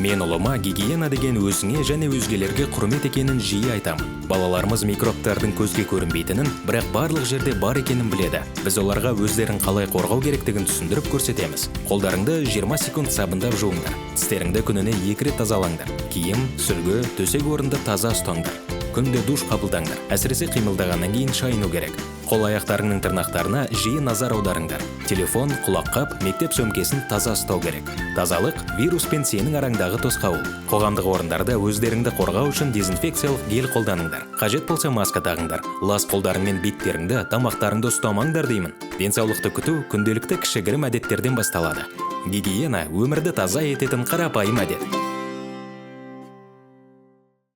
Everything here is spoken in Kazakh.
Мен ұлыма гигиена деген өзіңе және өзгелерге құрмет екенін жиі айтамын. Балаларымыз микробтардың көзге көрінбейтінін, бірақ барлық жерде бар екенін біледі. Біз оларға өздерін қалай қорғау керектігін түсіндіріп көрсетеміз. Қолдарыңды 20 секунд сабындап жуыңдар. Тістеріңді күніне 2 рет тазалаңдар. Киім, сүлгі, төсек орынды таза ұстаңдар. Күнде душ қабылдаңдар. Әсіресе қимылдағаннан кейін шайыну керек. Қол-аяқтарыңның тырнақтарына жиі назар аударыңдар. Телефон, құлаққап, мектеп сөмкесін таза ұстау керек. Тазалық вирус пен сенің араңдағы тосқауыл. Қоғамдық орындарда өздеріңді қорғау үшін дезинфекциялық гель қолданыңдар. Қажет болса маска тағыңдар. Лас қолдарың мен беттеріңді, тамақтарыңды ұстамаңдар деймін. Денсаулықты күту күнделікті кішігірім әдеттерден басталады. Гигиена өмірді таза ететін қарапайым әдет.